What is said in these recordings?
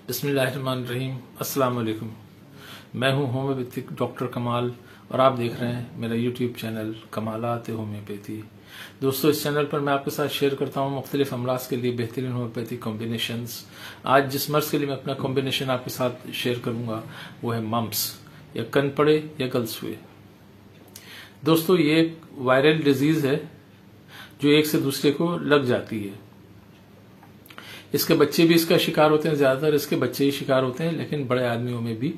बिस्मिल्लाहिर्रहमानिर्रहीम। अस्सलाम वालेकुम। मैं हूं होम्योपैथिक डॉक्टर कमाल और आप देख रहे हैं मेरा यूट्यूब चैनल कमालात होम्योपैथी। दोस्तों, इस चैनल पर मैं आपके साथ शेयर करता हूं मुख्तलिफ अमराज के लिए बेहतरीन होम्योपैथिक कॉम्बिनेशंस। आज जिस मर्ज के लिए मैं अपना कॉम्बिनेशन आपके साथ शेयर करूंगा वो है मम्प्स, या कनपड़े या गलसुए। दोस्तों, ये एक वायरल डिजीज है जो एक से दूसरे को लग जाती है। इसके बच्चे भी इसका शिकार होते हैं, ज्यादातर इसके बच्चे ही शिकार होते हैं, लेकिन बड़े आदमियों में भी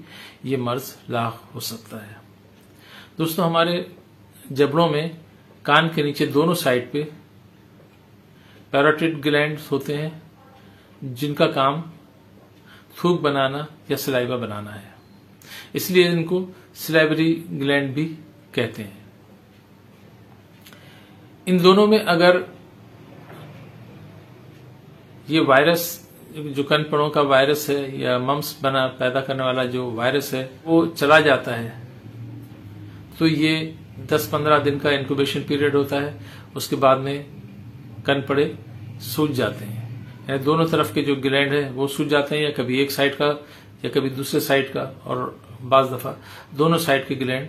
ये मर्ज लाक हो सकता है। दोस्तों, हमारे जबड़ों में कान के नीचे दोनों साइड पे पैरोटिड ग्लैंड्स होते हैं जिनका काम थूक बनाना या सलाइवा बनाना है, इसलिए इनको सलाइवरी ग्लैंड भी कहते हैं। इन दोनों में अगर ये वायरस, जो कनपड़ों का वायरस है या मम्प्स पैदा करने वाला जो वायरस है, वो चला जाता है तो ये 10-15 दिन का इंक्यूबेशन पीरियड होता है। उसके बाद में कनपड़े सूज जाते हैं, यानी दोनों तरफ के जो ग्लैंड है वो सूज जाते हैं, या कभी एक साइड का या कभी दूसरे साइड का, और बाज दफा दोनों साइड के ग्लैंड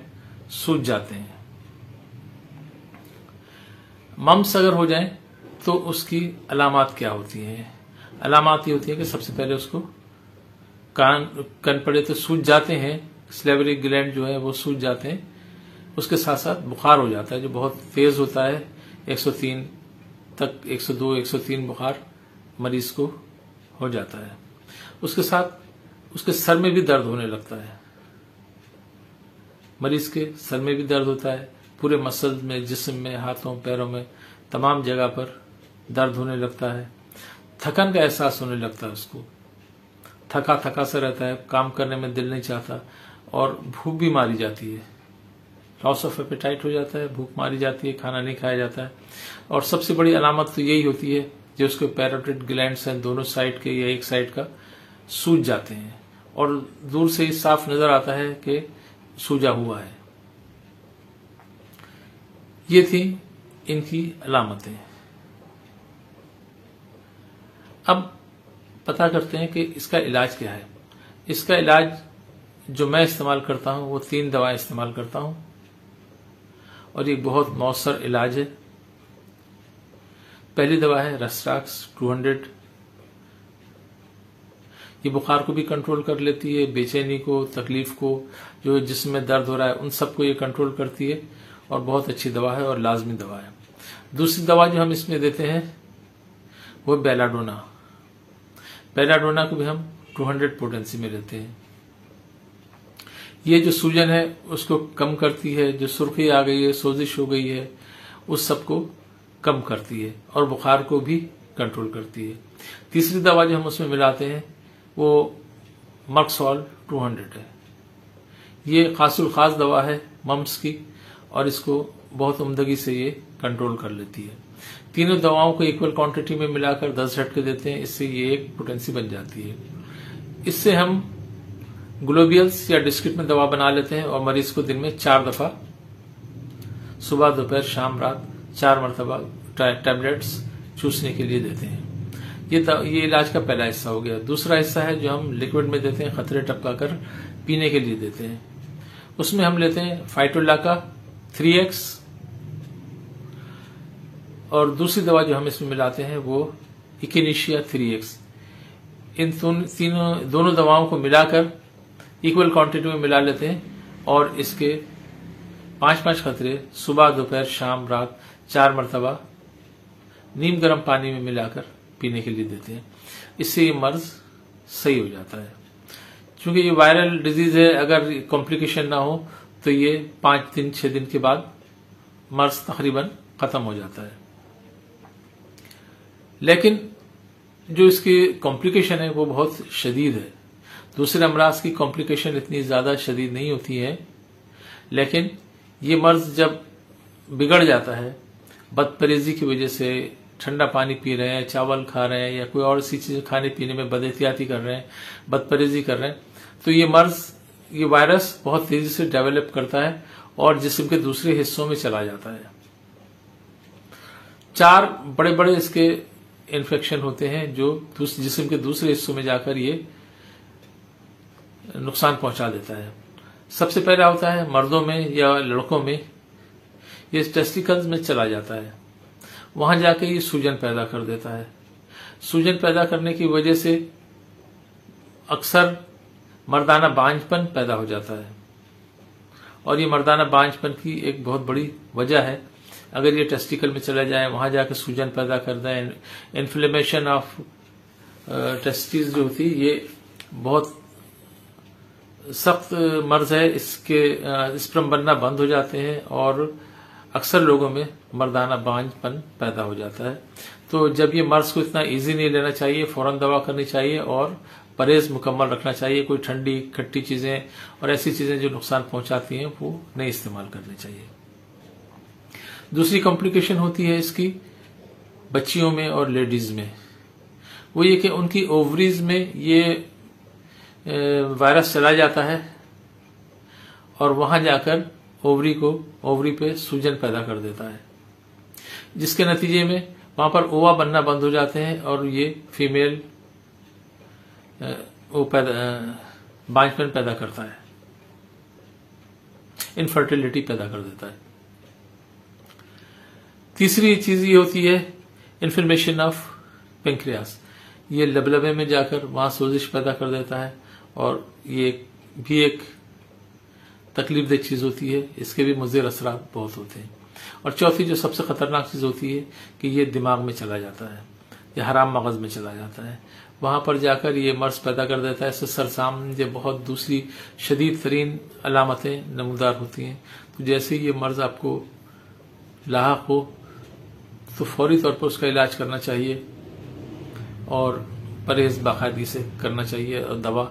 सूज जाते हैं। मम्प्स अगर हो जाएं तो उसकी अलामात क्या होती हैं? अलामात ये होती है कि सबसे पहले उसको कनपड़े तो सूज जाते हैं, सलाइवरी ग्लैंड जो है वो सूज जाते हैं। उसके साथ साथ बुखार हो जाता है जो बहुत तेज होता है, 103 तक, 102, 103 बुखार मरीज को हो जाता है। उसके साथ उसके सर में भी दर्द होने लगता है, मरीज के सर में भी दर्द होता है, पूरे मसल में, जिस्म में, हाथों पैरों में, तमाम जगह पर दर्द होने लगता है। थकन का एहसास होने लगता है, उसको थका थका सा रहता है, काम करने में दिल नहीं चाहता, और भूख भी मारी जाती है, लॉस ऑफ एपेटाइट हो जाता है, भूख मारी जाती है, खाना नहीं खाया जाता है। और सबसे बड़ी अलामत तो यही होती है जो उसके पैरोटिड ग्लैंड्स हैं दोनों साइड के या एक साइड का सूज जाते हैं, और दूर से ही साफ नजर आता है कि सूजा हुआ है। ये थी इनकी अलामतें। अब पता करते हैं कि इसका इलाज क्या है। इसका इलाज जो मैं इस्तेमाल करता हूं वो 3 दवाएं इस्तेमाल करता हूं, और ये बहुत मौसर इलाज है। पहली दवा है रेस्ट्राक्स 200। ये बुखार को भी कंट्रोल कर लेती है, बेचैनी को, तकलीफ को, जो जिस्म में दर्द हो रहा है उन सबको ये कंट्रोल करती है, और बहुत अच्छी दवा है और लाजमी दवा है। दूसरी दवा जो हम इसमें देते हैं वो बेलाडोना। बेलाडोना को भी हम 200 पोटेंसी में लेते हैं। ये जो सूजन है उसको कम करती है, जो सुर्खी आ गई है, सोजिश हो गई है, उस सबको कम करती है, और बुखार को भी कंट्रोल करती है। तीसरी दवा जो हम उसमें मिलाते हैं वो मर्कसॉल 200 है। ये खासुल खास दवा है मम्प्स की, और इसको बहुत उम्दगी से ये कंट्रोल कर लेती है। तीनों दवाओं को इक्वल क्वांटिटी में मिलाकर 10 झटके देते हैं, इससे ये एक पोटेंसी बन जाती है। इससे हम ग्लोबियल्स या डिस्क्रिट में दवा बना लेते हैं, और मरीज को दिन में 4 दफा, सुबह, दोपहर, शाम, रात 4 मरतबा टैबलेट्स चूसने के लिए देते हैं। ये इलाज का पहला हिस्सा हो गया। दूसरा हिस्सा है जो हम लिक्विड में देते हैं, खतरे टपका कर पीने के लिए देते हैं। उसमें हम लेते हैं फाइटोलाका 3x, और दूसरी दवा जो हम इसमें मिलाते हैं वो इकिनीशिया 3x। इन दोनों दवाओं को मिलाकर इक्वल क्वांटिटी में मिला लेते हैं, और इसके 5-5 खतरे सुबह, दोपहर, शाम, रात 4 मरतबा नीम गर्म पानी में मिलाकर पीने के लिए देते हैं। इससे ये मर्ज सही हो जाता है। क्योंकि ये वायरल डिजीज है, अगर कॉम्प्लिकेशन ना हो तो ये 5 दिन 6 दिन के बाद मर्ज तकरीबन खत्म हो जाता है। लेकिन जो इसकी कॉम्प्लिकेशन है वो बहुत शदीद है। दूसरे अमराज की कॉम्प्लिकेशन इतनी ज्यादा शदीद नहीं होती है, लेकिन ये मर्ज जब बिगड़ जाता है, बदपरहेजी की वजह से, ठंडा पानी पी रहे हैं, चावल खा रहे हैं, या कोई और सी चीज खाने पीने में बदएहतियाती कर रहे हैं, बदपरहेजी कर रहे हैं, तो ये वायरस बहुत तेजी से डेवलप करता है और जिस्म के दूसरे हिस्सों में चला जाता है। 4 बड़े बड़े इसके इन्फेक्शन होते हैं जो जिस्म के दूसरे हिस्सों में जाकर ये नुकसान पहुंचा देता है। सबसे पहला होता है मर्दों में या लड़कों में, ये टेस्टिकल्स में चला जाता है, वहां जाके ये सूजन पैदा कर देता है। सूजन पैदा करने की वजह से अक्सर मर्दाना बांझपन पैदा हो जाता है, और ये मर्दाना बांझपन की एक बहुत बड़ी वजह है। अगर ये टेस्टिकल में चला जाए, वहां जाकर सूजन पैदा कर दें, इन्फ्लेमेशन ऑफ टेस्टिस जो होती है, ये बहुत सख्त मर्ज है। इसके स्पर्म बनना बंद हो जाते हैं और अक्सर लोगों में मर्दाना बांझपन पैदा हो जाता है। तो जब ये मर्ज को इतना इजी नहीं लेना चाहिए, फौरन दवा करनी चाहिए और परहेज मुकम्मल रखना चाहिए। कोई ठंडी खट्टी चीजें और ऐसी चीजें जो नुकसान पहुंचाती हैं वो नहीं इस्तेमाल करनी चाहिए। दूसरी कॉम्प्लिकेशन होती है इसकी बच्चियों में और लेडीज में, वो ये कि उनकी ओवरीज में ये वायरस चला जाता है और वहां जाकर ओवरी पे सूजन पैदा कर देता है, जिसके नतीजे में वहां पर ओवा बनना बंद हो जाते हैं और ये फीमेल बांझपन पैदा करता है, इनफर्टिलिटी पैदा कर देता है। तीसरी चीज ये होती है इन्फ्लेमेशन ऑफ पेंक्रियास, ये लबलबे में जाकर वहां सोजिश पैदा कर देता है और ये भी एक तकलीफदेह चीज होती है, इसके भी मुज़िर असरात बहुत होते हैं। और चौथी जो सबसे खतरनाक चीज होती है कि ये दिमाग में चला जाता है, ये हराम मगज में चला जाता है, वहां पर जाकर ये मर्ज पैदा कर देता है। इससे सरसाम ये बहुत दूसरी शदीद तरीन अलामतें नमूदार होती हैं। तो जैसे ये मर्ज आपको लाहक हो तो फौरी तौर पर उसका इलाज करना चाहिए और परहेज बाकायदगी से करना चाहिए और दवा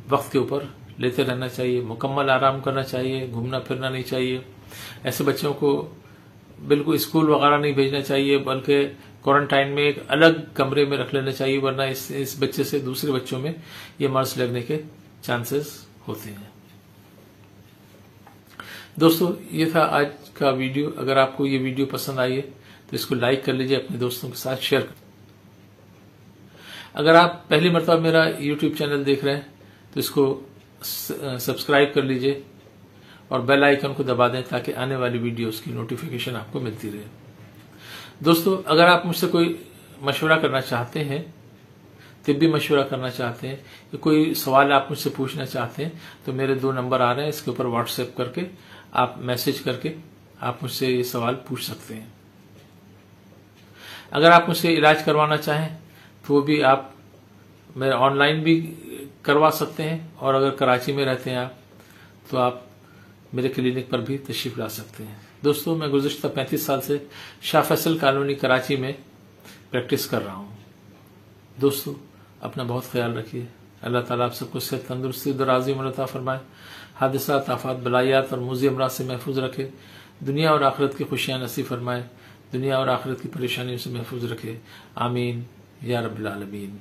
वक्त के ऊपर लेते रहना चाहिए, मुकम्मल आराम करना चाहिए, घूमना फिरना नहीं चाहिए। ऐसे बच्चों को बिल्कुल स्कूल वगैरह नहीं भेजना चाहिए, बल्कि क्वारंटाइन में एक अलग कमरे में रख लेना चाहिए, वरना इस बच्चे से दूसरे बच्चों में ये मर्ज लगने के चांसेस होते हैं। दोस्तों, ये था आज का वीडियो। अगर आपको ये वीडियो पसंद आई है तो इसको लाइक कर लीजिए, अपने दोस्तों के साथ शेयर कर। अगर आप पहली मरतबा मेरा यूट्यूब चैनल देख रहे हैं तो इसको सब्सक्राइब कर लीजिए और बेल आइकन को दबा दें ताकि आने वाली वीडियोस की नोटिफिकेशन आपको मिलती रहे। दोस्तों, अगर आप मुझसे कोई मशवरा करना चाहते हैं, तिब्बी मशवरा करना चाहते हैं, या कोई सवाल आप मुझसे पूछना चाहते हैं, तो मेरे 2 नंबर आ रहे हैं, इसके ऊपर व्हाट्सएप करके आप मैसेज करके आप मुझसे ये सवाल पूछ सकते हैं। अगर आप मुझसे इलाज करवाना चाहें तो वो भी आप मेरे ऑनलाइन भी करवा सकते हैं, और अगर कराची में रहते हैं आप तो आप मेरे क्लिनिक पर भी तशरीफ ला सकते हैं। दोस्तों, मैं गुज़िश्ता 35 साल से शाह फैसल कॉलोनी कराची में प्रैक्टिस कर रहा हूँ। दोस्तों, अपना बहुत ख्याल रखिए। अल्लाह ताला आप सबको सेहत, तंदुरुस्ती, दराज़ी उम्र अता फरमाए, हादिसात, आफात, बलायात और मुज़ी अमराज से महफूज रखे, दुनिया और आखिरत की खुशियां नसीब फरमाए, दुनिया और आखिरत की परेशानियों से महफूज रखे। आमीन या रब्बिल आलमीन।